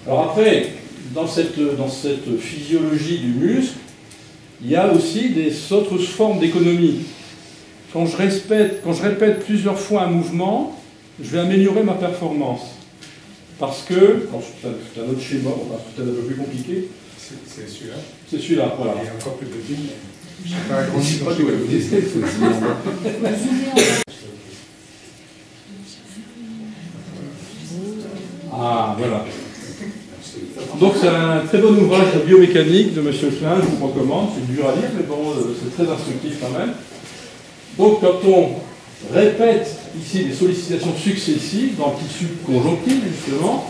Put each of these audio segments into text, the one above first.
Alors après, dans cette physiologie du muscle, il y a aussi des autres formes d'économie. Quand je répète plusieurs fois un mouvement, je vais améliorer ma performance. Parce que, c'est un autre schéma, c'est un peu plus compliqué. C'est celui-là. C'est celui-là, voilà. Il est encore plus petit. Je n'ai pas agrandi dans Ah, voilà. Donc c'est un très bon ouvrage de biomécanique de M. Klein, je vous recommande, c'est dur à lire, mais bon, c'est très instructif quand même. Donc quand on répète ici des sollicitations successives dans le tissu conjonctif, justement,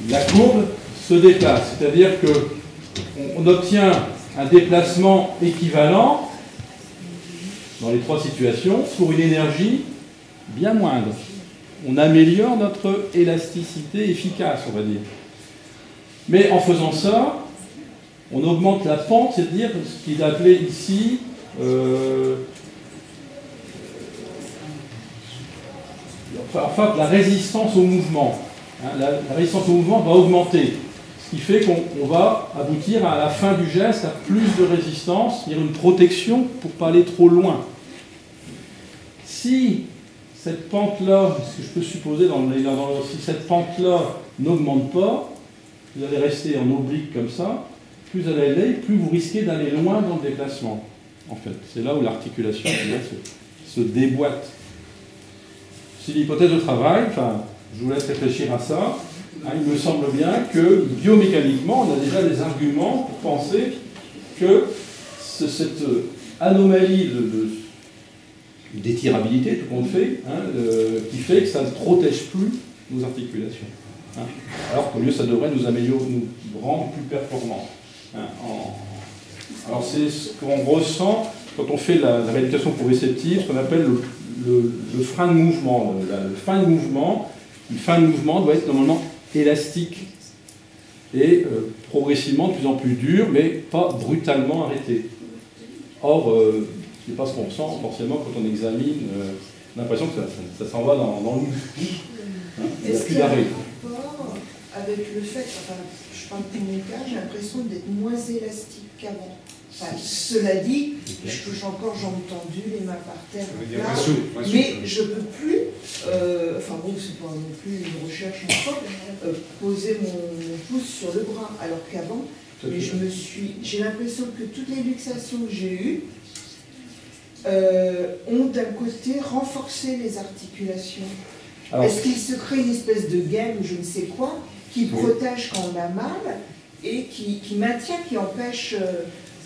la courbe se déplace, c'est-à-dire qu'on obtient un déplacement équivalent dans les trois situations pour une énergie bien moindre. On améliore notre élasticité efficace, on va dire. Mais en faisant ça, on augmente la pente, c'est-à-dire ce qu'il a appelé ici la résistance au mouvement. Hein, la résistance au mouvement va augmenter, ce qui fait qu'on va aboutir à la fin du geste à plus de résistance, c'est-à-dire une protection pour ne pas aller trop loin. Si cette pente-là, ce que je peux supposer si cette pente-là n'augmente pas, vous allez rester en oblique comme ça, plus elle est, plus vous risquez d'aller loin dans le déplacement. En fait, c'est là où l'articulation se déboîte. C'est l'hypothèse de travail, enfin, je vous laisse réfléchir à ça. Hein, il me semble bien que biomécaniquement, on a déjà des arguments pour penser que cette anomalie d'étirabilité, tout compte fait, hein, qui fait que ça ne protège plus nos articulations. Hein, alors qu'au mieux, ça devrait nous améliorer, nous rendre plus performants. Hein, alors c'est ce qu'on ressent quand on fait la rééducation proprioceptive, ce qu'on appelle le frein de mouvement. Le fin de mouvement doit être normalement élastique et progressivement de plus en plus dur, mais pas brutalement arrêté. Or, c'est pas ce qu'on ressent forcément quand on examine. On a l'impression que ça s'en va dans le muscle. Hein, il n'y a plus d'arrêt. Avec le fait, enfin, je parle de mon cas, j'ai l'impression d'être moins élastique qu'avant. Enfin, cela dit, je touche encore jambes tendues, les mains par terre, mais je ne peux plus, enfin bon, c'est pas non plus une recherche encore, poser mon pouce sur le bras, alors qu'avant, j'ai l'impression que toutes les luxations que j'ai eues ont d'un côté renforcé les articulations. Est-ce qu'il se crée une espèce de gaine ou je ne sais quoi qui protège quand on a mal et qui maintient, qui empêche...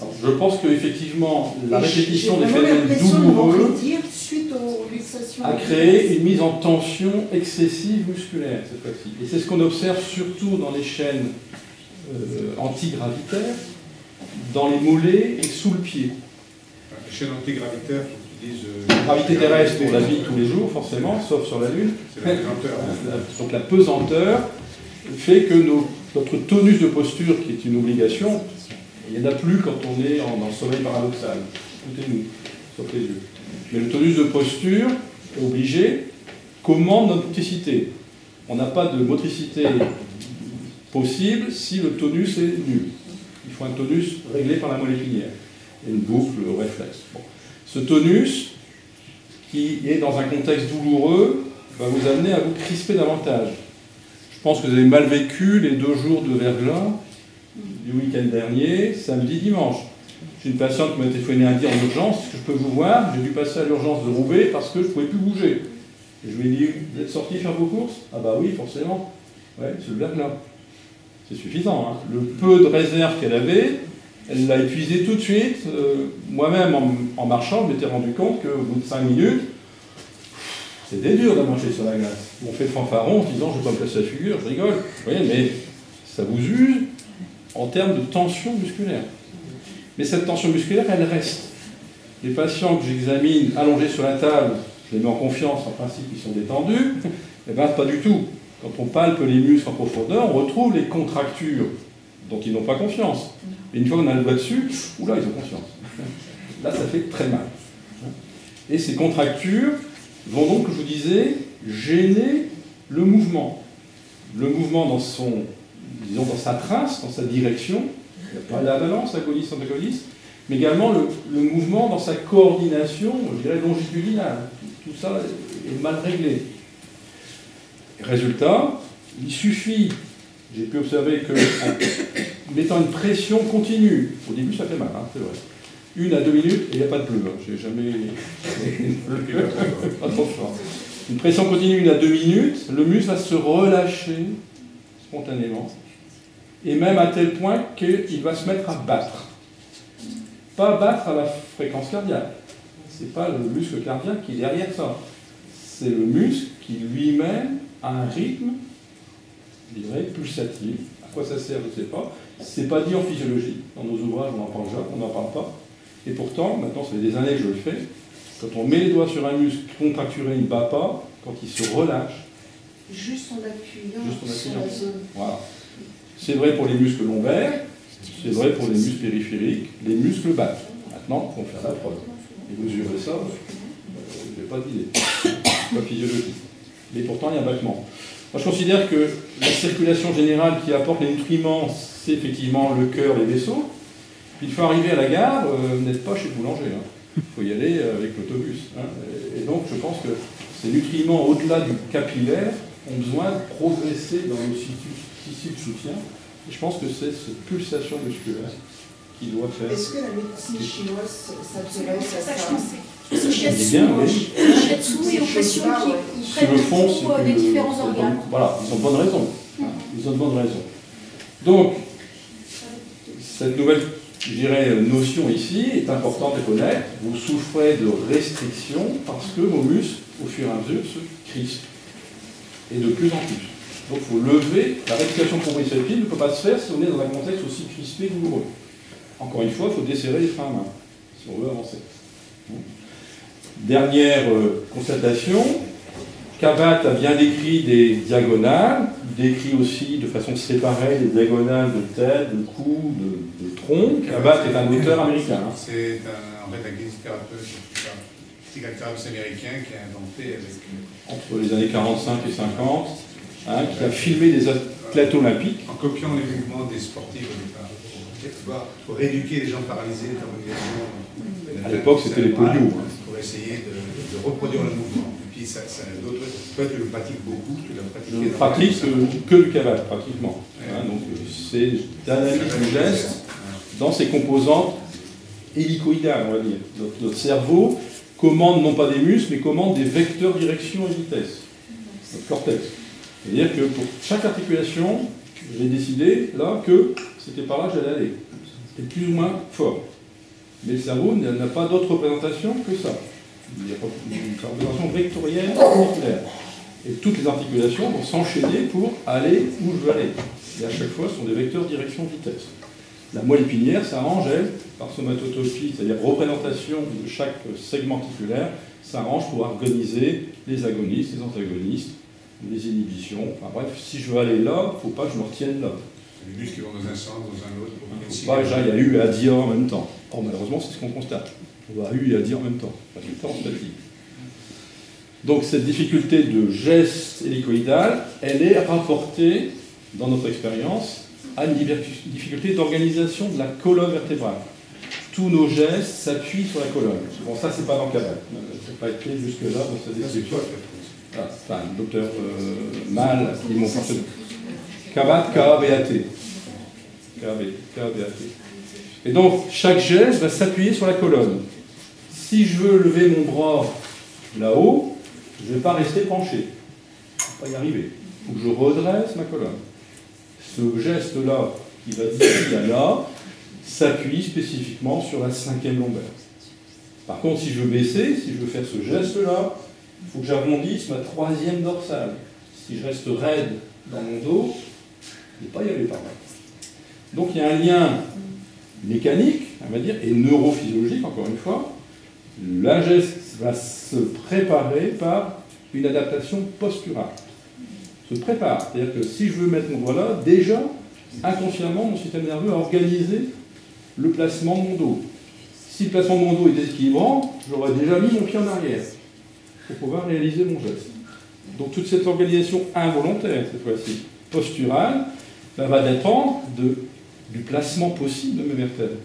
Alors, je pense qu'effectivement, la répétition des phénomènes douloureux a créé une mise en tension excessive musculaire cette fois-ci. Et c'est ce qu'on observe surtout dans les chaînes antigravitaires, dans les mollets et sous le pied. Les chaînes antigravitaires, gravité terrestre, on la vit tous les jours, forcément, sauf sur la Lune. C'est la pesanteur. Donc la pesanteur fait que notre tonus de posture, qui est une obligation, il n'y en a plus quand on est dans le sommeil paradoxal. Tout est nous, sauf les yeux. Mais le tonus de posture, obligé, commande notre motricité. On n'a pas de motricité possible si le tonus est nul. Il faut un tonus réglé par la moelle épinière. Et une boucle réflexe. Bon. Ce tonus, qui est dans un contexte douloureux, va vous amener à vous crisper davantage. Je pense que vous avez mal vécu les 2 jours de verglas du week-end dernier, samedi, dimanche. J'ai une patiente qui m'a téléphoné lundi en urgence, est-ce que je peux vous voir? J'ai dû passer à l'urgence de Roubaix parce que je ne pouvais plus bouger. Et je lui ai dit, vous êtes sorti faire vos courses? Ah bah oui, forcément. Ouais, c'est le verglas. C'est suffisant. Hein. Le peu de réserve qu'elle avait, elle l'a épuisé tout de suite. Moi-même, en marchant, je m'étais rendu compte qu'au bout de 5 minutes, c'était dur de marcher sur la glace. On fait le fanfaron en disant, je ne vais pas me casser la figure, je rigole. Vous voyez, mais ça vous use en termes de tension musculaire. Mais cette tension musculaire, elle reste. Les patients que j'examine allongés sur la table, je les mets en confiance, en principe, ils sont détendus. Eh bien, pas du tout. Quand on palpe les muscles en profondeur, on retrouve les contractures dont ils n'ont pas confiance. Et une fois qu'on a le doigt dessus, oula, ils ont confiance. Là, ça fait très mal. Et ces contractures vont donc, je vous disais, gêner le mouvement. le mouvement dans son, disons, dans sa trace, dans sa direction, pas la balance, agoniste, antagoniste, mais également le mouvement dans sa coordination, je dirais, longitudinale. Tout ça est mal réglé. Résultat, il suffit, j'ai pu observer que en mettant une pression continue, au début ça fait mal, hein, c'est vrai, 1 à 2 minutes, et il n'y a pas de bleu, hein, j'ai jamais... pas trop fort. Une pression continue 1 à 2 minutes, le muscle va se relâcher spontanément, et même à tel point qu'il va se mettre à battre. Pas battre à la fréquence cardiaque. C'est pas le muscle cardiaque qui est derrière ça. C'est le muscle qui lui-même a un rythme, je dirais, pulsatif. À quoi ça sert, je ne sais pas. C'est pas dit en physiologie. Dans nos ouvrages, on n'en parle jamais, on n'en parle pas. Et pourtant, maintenant, ça fait des années que je le fais. Quand on met les doigts sur un muscle contracturé, il ne bat pas. Quand il se relâche, juste en appuyant sur la zone. Voilà. C'est vrai pour les muscles lombaires, c'est vrai pour les muscles périphériques. Les muscles battent. Maintenant, il faut faire la preuve. Et mesurer ça, je n'ai pas d'idée. Pas physiologique. Mais pourtant, il y a un battement. Moi, je considère que la circulation générale qui apporte les nutriments, c'est effectivement le cœur, les vaisseaux. Puis il faut arriver à la gare, vous n'êtes pas chez le boulanger. Il faut y aller avec l'autobus. Hein. Et donc, je pense que ces nutriments, au-delà du capillaire, ont besoin de progresser dans le tissu de soutien. Et je pense que c'est cette pulsation musculaire qui doit faire... Est-ce que la médecine chinoise s'intéresse à ça? C'est au shiatsu et aux pressions qui prennent le fond des différents organes. Voilà, ils ont de bonnes raisons. Ils ont de bonnes raisons. Donc, cette nouvelle, je dirais, notion ici est importante à connaître. Vous souffrez de restrictions parce que vos muscles, au fur et à mesure, se crispent. Et de plus en plus. Donc, il faut lever. La respiration proprioceptive ne peut pas se faire si on est dans un contexte aussi crispé et douloureux. Encore une fois, il faut desserrer les freins à main si on veut avancer. Dernière constatation, Cabot a bien décrit des diagonales, il décrit aussi de façon séparée les diagonales de tête, de cou, de tronc. Cabot est un auteur américain. Hein. C'est en fait un kinésithérapeute, psychothérapeute américain qui a inventé avec... Entre les années 45 et 50, hein, qui a filmé des athlètes olympiques. En copiant les mouvements des sportifs au départ, pour rééduquer les gens paralysés de l'organisation. À l'époque, c'était les polios. Hein. Pour essayer de reproduire le mouvement. Et puis, toi, tu le pratiques beaucoup, tu l'as pratiqué. Je ne pratique que le Cabot, pratiquement. Hein, donc, c'est l'analyse du geste dans ses composantes hélicoïdales, on va dire. Notre cerveau commande non pas des muscles, mais commande des vecteurs direction et vitesse. Notre cortex. C'est-à-dire que pour chaque articulation, j'ai décidé là que c'était par là que j'allais aller. C'était plus ou moins fort. Mais le cerveau n'a pas d'autre représentation que ça. Il n'y a pas une représentation vectorielle articulaire. Et toutes les articulations vont s'enchaîner pour aller où je veux aller. Et à chaque fois, ce sont des vecteurs direction-vitesse. La moelle épinière s'arrange, elle, par somatotopie, c'est-à-dire représentation de chaque segment articulaire, s'arrange pour organiser les agonistes, les antagonistes, les inhibitions. Enfin bref, si je veux aller là, il ne faut pas que je me retienne là. Les muscles qui vont dans un sens, dans un autre. Il ne faut pas que j'aille à U et à DIA en même temps. Or, malheureusement, c'est ce qu'on constate. On va à U et à DIA en même temps. Résultat, on se fatigue. Donc, cette difficulté de geste hélicoïdal, elle est rapportée, dans notre expérience, à une difficulté d'organisation de la colonne vertébrale. Tous nos gestes s'appuient sur la colonne. Bon, ça, c'est pas dans Cabot. Je n'ai pas été jusque-là dans cette description. Enfin, le docteur Mal, ils m'ont pensé. Cabot, K-A-B-A-T. K-A-B-A-T. Et donc, chaque geste va s'appuyer sur la colonne. Si je veux lever mon bras là-haut, je ne vais pas rester penché. Je ne vais pas y arriver. Il faut que je redresse ma colonne. Ce geste-là, qui va d'ici à là, s'appuie spécifiquement sur la 5e lombaire. Par contre, si je veux baisser, si je veux faire ce geste-là, il faut que j'arrondisse ma 3e dorsale. Si je reste raide dans mon dos, je ne vais pas y aller par là. Donc il y a un lien mécanique, on va dire, et neurophysiologique, encore une fois. La geste va se préparer par une adaptation posturale. Se prépare. C'est-à-dire que si je veux mettre mon doigt là, déjà, inconsciemment, mon système nerveux a organisé le placement de mon dos. Si le placement de mon dos est déséquilibrant, j'aurais déjà mis mon pied en arrière pour pouvoir réaliser mon geste. Donc toute cette organisation involontaire, cette fois-ci, posturale va dépendre du placement possible de mes vertèbres.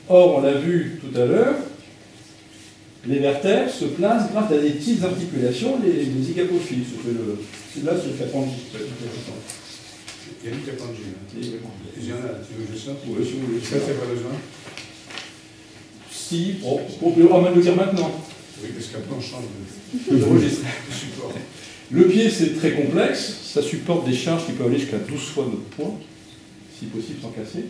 Or, on l'a vu tout à l'heure, les vertèbres se placent grâce à des petites articulations, les zygapophyses. Celui-là, c'est le capandgie. Il y a du capandgie. Il y en a, tu veux que je sorte? Oui, si vous voulez. Ça, c'est pas besoin? Si, on peut même le dire maintenant. Oui, parce qu'après, on change de registre. de support. Le pied, c'est très complexe. Ça supporte des charges qui peuvent aller jusqu'à 12 fois notre poids, si possible sans casser,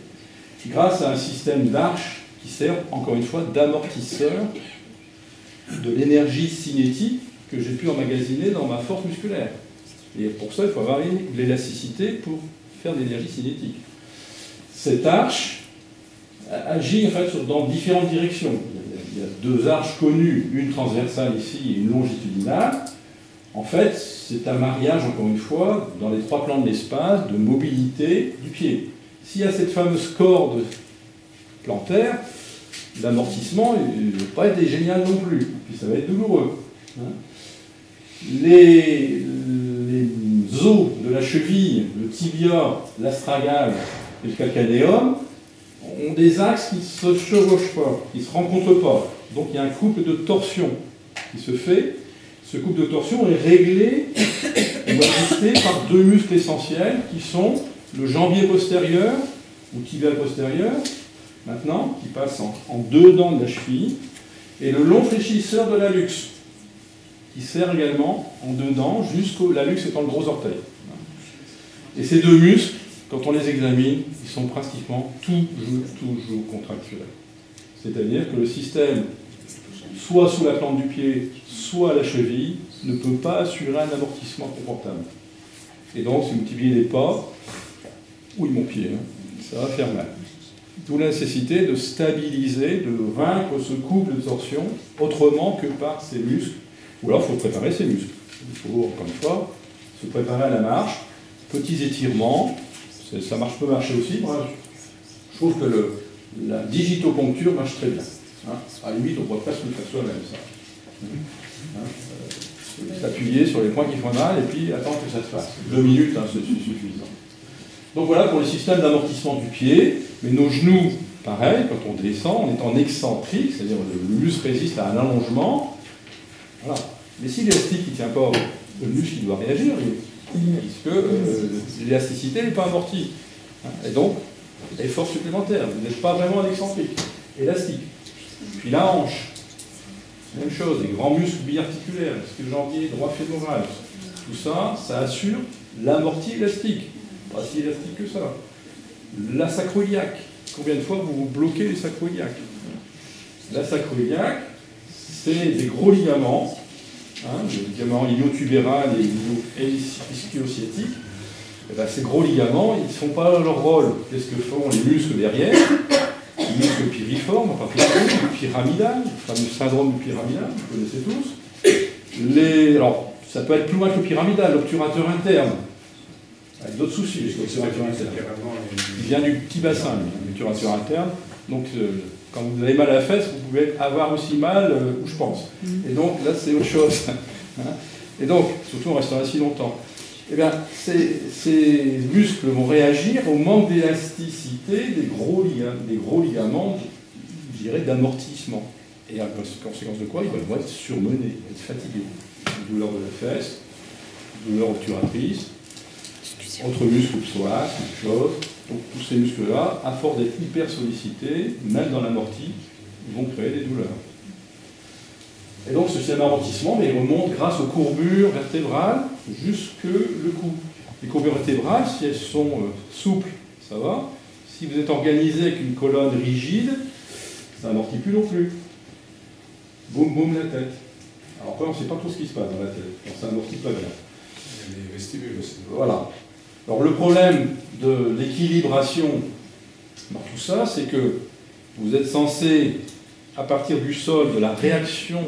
grâce à un système d'arches qui sert, encore une fois, d'amortisseur de l'énergie cinétique que j'ai pu emmagasiner dans ma force musculaire. Et pour ça, il faut avoir l'élasticité pour faire de l'énergie cinétique. Cette arche agit en fait dans différentes directions. Il y a deux arches connues, une transversale ici et une longitudinale. En fait, c'est un mariage, encore une fois, dans les trois plans de l'espace, de mobilité du pied. S'il y a cette fameuse corde plantaire, l'amortissement ne va pas être génial non plus, puis ça va être douloureux. Les os de la cheville, le tibia, l'astragale et le calcanéum ont des axes qui ne se chevauchent pas, qui ne se rencontrent pas. Donc il y a un couple de torsion qui se fait. Ce couple de torsion est réglé et ajusté par deux muscles essentiels qui sont le jambier postérieur ou tibial postérieur, maintenant, qui passe en deux dents de la cheville, et le long fléchisseur de l'hallux, qui sert également en deux dents, jusqu'au l'hallux étant le gros orteil. Et ces deux muscles, quand on les examine, ils sont pratiquement toujours contractuels. C'est-à-dire que le système, soit sous la plante du pied, soit à la cheville, ne peut pas assurer un amortissement confortable. Et donc, si mon tibier n'est pas, ou mon pied, ça va faire mal. D'où la nécessité de stabiliser, de vaincre ce couple de torsion autrement que par ces muscles. Ou alors, il faut préparer ces muscles. Il faut, encore une fois, se préparer à la marche, petits étirements, ça peut marcher aussi. Moi, je trouve que la digitoponcture marche très bien. À la limite, on pourrait presque le faire soi-même, ça. S'appuyer sur les points qui font mal et puis attendre que ça se passe. 2 minutes, c'est suffisant. Donc voilà pour le système d'amortissement du pied. Mais nos genoux, pareil, quand on descend, on est en excentrique, c'est-à-dire le muscle résiste à un allongement. Voilà. Mais si l'élastique ne tient pas, le muscle il doit réagir, puisque l'élasticité n'est pas amortie. Et donc, effort supplémentaire. Vous n'êtes pas vraiment en excentrique. Élastique. Puis la hanche. Même chose, les grands muscles biarticulaires, le janvier, droit fémoral. Tout ça, ça assure l'amorti élastique. Pas si élastique que ça. La sacroiliaque. Combien de fois vous bloquez les sacroiliaques? La sacroiliaque, c'est des gros ligaments, les ligaments iliotubéral et ischio-sciatique. Et bien, ces gros ligaments, ils ne font pas leur rôle. Qu'est-ce que font les muscles derrière? Les muscles piriformes, en particulier, le pyramidal, le fameux syndrome du pyramidal, vous connaissez tous. Alors, ça peut être plus loin que le pyramidal, l'obturateur interne. Avec d'autres soucis, l'obturateur interne. Il vient du petit bassin, l'obturateur interne. Donc, quand vous avez mal à la fesse, vous pouvez avoir aussi mal où je pense. Et donc, là, c'est autre chose. Et donc, surtout en restant assis longtemps. Eh bien, ces muscles vont réagir au manque d'élasticité des gros ligaments, je dirais, d'amortissement. Et en conséquence de quoi, ils vont être surmenés, être fatigués. Douleur de la fesse, douleur obturatrice, autre muscle psoas, quelque chose. Donc tous ces muscles-là, à force d'être hyper sollicités, même dans l'amorti, vont créer des douleurs. Et donc ce système d'amortissement, il remonte grâce aux courbures vertébrales jusque le cou. Les courbures vertébrales, si elles sont souples, ça va. Si vous êtes organisé avec une colonne rigide, ça n'amortit plus non plus. Boum, boum, la tête. Alors après, on ne sait pas trop ce qui se passe dans la tête. Alors, ça n'amortit pas bien. Il y a des vestibules aussi. Voilà. Alors le problème de l'équilibration dans tout ça, c'est que vous êtes censé, à partir du sol, de la réaction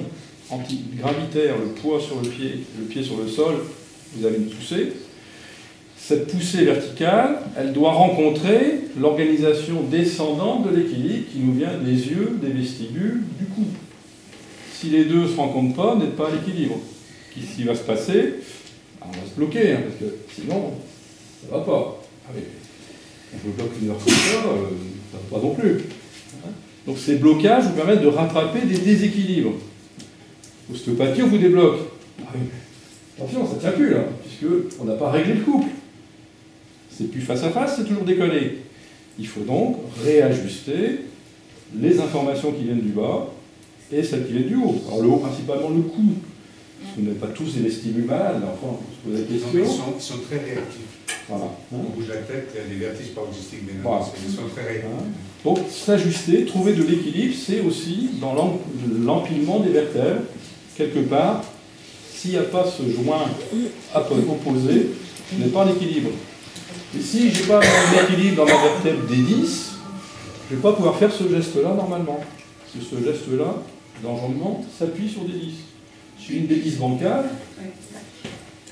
antigravitaire, le poids sur le pied sur le sol, vous avez une poussée. Cette poussée verticale, elle doit rencontrer l'organisation descendante de l'équilibre qui nous vient des yeux, des vestibules, du cou. Si les deux ne se rencontrent pas, vous n'êtes pas à l'équilibre. Qu'est-ce qui va se passer? On va se bloquer, parce que sinon, ça va pas. Ah oui. On bloque une heure comme ça, ça va pas non plus. Donc ces blocages vous permettent de rattraper des déséquilibres. L'ostéopathie, on vous débloque. Ah oui. Attention, ça ne tient plus là, puisqu'on n'a pas réglé le couple. C'est plus face à face, c'est toujours décollé. Il faut donc réajuster les informations qui viennent du bas et celles qui viennent du haut. Alors le haut, principalement le cou. Parce que vous n'avez pas tous des vestibules malades, enfin, on se pose la question. Ils sont très réactifs. Voilà. On bouge la tête, il y a des vertiges paroxystiques, mais Voilà. ils sont très réactifs. Donc s'ajuster, trouver de l'équilibre, c'est aussi dans l'empilement des vertèbres, quelque part. S'il n'y a pas ce joint opposé, je n'ai pas l'équilibre. Et si je n'ai pas l'équilibre dans ma vertèbre des 10, je ne vais pas pouvoir faire ce geste-là normalement. Parce que ce geste-là, d'enjambement, s'appuie sur des 10. Si j'ai une des 10 bancale,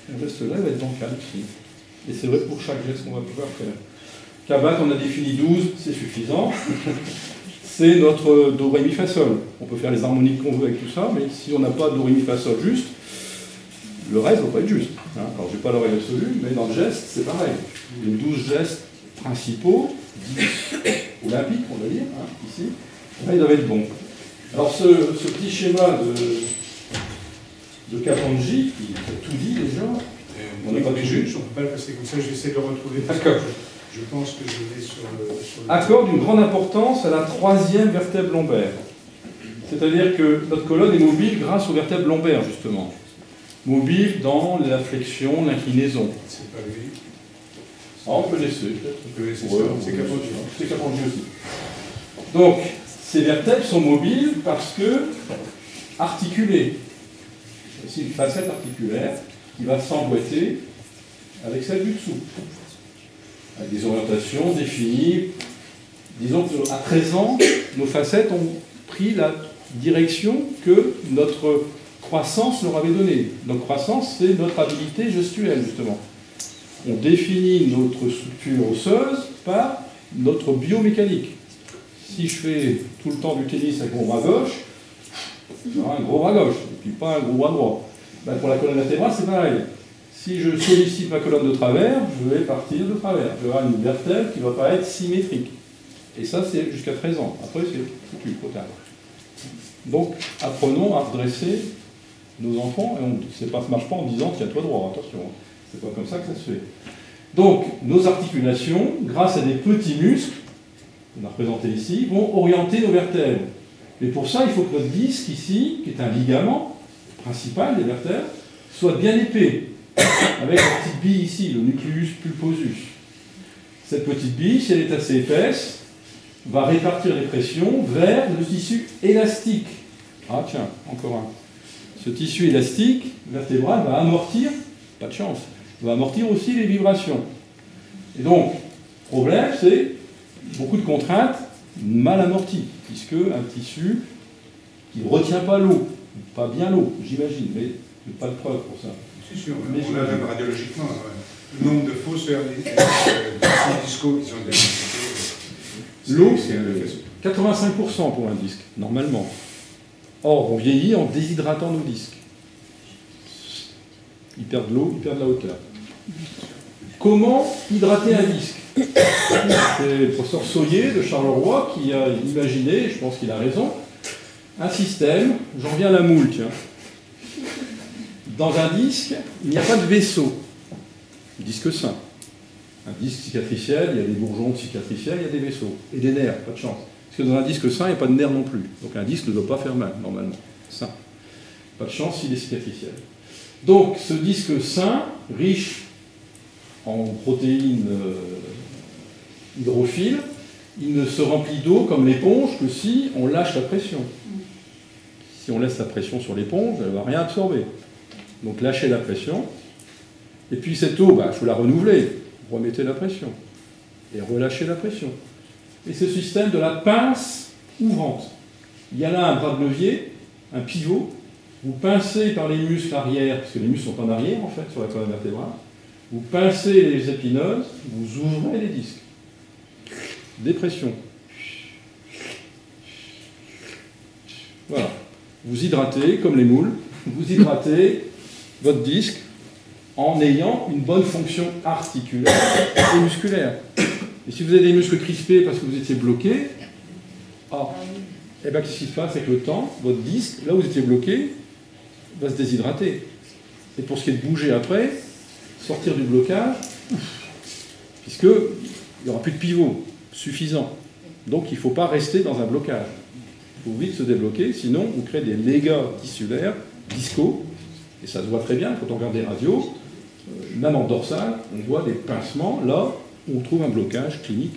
le geste-là va être bancal aussi. Et c'est vrai pour chaque geste qu'on va pouvoir faire. Kabak, on a défini 12, c'est suffisant. C'est notre do, ré, mi, fa, sol. On peut faire les harmoniques qu'on veut avec tout ça, mais si on n'a pas do, ré, mi, fa, sol juste, le reste ne va pas être juste. Alors, je n'ai pas la règle absolue, mais dans le geste, c'est pareil. Les 12 gestes principaux, 10 olympiques, on va dire, ici, là, ils doivent être bons. Alors, ce petit schéma de Kapanji, qui a tout dit déjà, on n'a pas de juge, on ne peut pas le passer comme ça, j'essaie de le retrouver. D'accord. Je pense que je vais sur le... Accorde une grande importance à la 3e vertèbre lombaire. C'est-à-dire que notre colonne est mobile grâce aux vertèbres lombaires, justement. Mobile dans la flexion, l'inclinaison. C'est pas lui. On peut laisser, peut-être. C'est Kapanji. C'est Kapanji aussi. Donc, ces vertèbres sont mobiles parce que articulées. C'est une facette articulaire qui va s'emboîter avec celle du dessous. Avec des orientations définies. Disons qu'à 13 ans, nos facettes ont pris la direction que notre croissance leur avait donnée. Notre croissance, c'est notre habilité gestuelle, justement. On définit notre structure osseuse par notre biomécanique. Si je fais tout le temps du tennis avec mon bras gauche, j'aurai un gros bras gauche, et puis pas un gros bras droit. Ben, pour la colonne vertébrale, c'est pareil. Si je sollicite ma colonne de travers, je vais partir de travers. Je vais avoir une vertèbre qui ne va pas être symétrique. Et ça, c'est jusqu'à 13 ans. Après, c'est foutu, trop tard. Donc, apprenons à redresser nos enfants, et ça ne marche pas en disant tiens-toi droit, attention. C'est pas comme ça que ça se fait. Donc, nos articulations, grâce à des petits muscles, qu'on a représentés ici, vont orienter nos vertèbres. Et pour ça, il faut que notre disque ici, qui est un ligament principal des vertèbres, soit bien épais, avec la petite bille ici, le nucleus pulposus. Cette petite bille, si elle est assez épaisse, va répartir les pressions vers le tissu élastique. Ah tiens, encore un. Ce tissu élastique vertébral va amortir, pas de chance, va amortir aussi les vibrations. Et donc, problème, c'est beaucoup de contraintes mal amorties, puisque un tissu qui ne retient pas l'eau, pas bien l'eau, j'imagine, mais il n'y a pas de preuve pour ça. C'est sûr, mais on l'a même radiologiquement. Le nombre de fausses discos qui sont diagnostiqués. L'eau, c'est 85% pour un disque, normalement. Or, on vieillit en déshydratant nos disques. Ils perdent de l'eau, ils perdent de la hauteur. Comment hydrater un disque? C'est le professeur Soyer de Charleroi qui a imaginé, je pense qu'il a raison, un système, j'en reviens à la moule, tiens. Dans un disque, il n'y a pas de vaisseau. Disque sain. Un disque cicatriciel, il y a des bourgeons cicatriciels, il y a des vaisseaux. Et des nerfs, pas de chance. Parce que dans un disque sain, il n'y a pas de nerfs non plus. Donc un disque ne doit pas faire mal, normalement. Sain. Pas de chance s'il est cicatriciel. Donc ce disque sain, riche en protéines hydrophiles, il ne se remplit d'eau comme l'éponge que si on lâche la pression. Si on laisse la pression sur l'éponge, elle ne va rien absorber. Donc lâchez la pression. Et puis cette eau, il faut la renouveler. Remettez la pression. Et relâchez la pression. Et ce système de la pince ouvrante. Il y a là un bras de levier, un pivot. Vous pincez par les muscles arrière, parce que les muscles sont en arrière en fait, sur la colonne vertébrale. Vous pincez les épineuses, vous ouvrez les disques. Dépression. Voilà. Vous hydratez, comme les moules, vous hydratez votre disque en ayant une bonne fonction articulaire et musculaire. Et si vous avez des muscles crispés parce que vous étiez bloqué, et bien qu'est-ce qui se passe avec le temps? Votre disque, là où vous étiez bloqué, va se déshydrater. Et pour ce qui est de bouger après, sortir du blocage, puisqu'il n'y aura plus de pivot suffisant. Donc il ne faut pas rester dans un blocage. Il faut vite se débloquer, sinon on crée des légas tissulaires, discaux, et ça se voit très bien quand on regarde des radios, même en dorsale, on voit des pincements là où on trouve un blocage clinique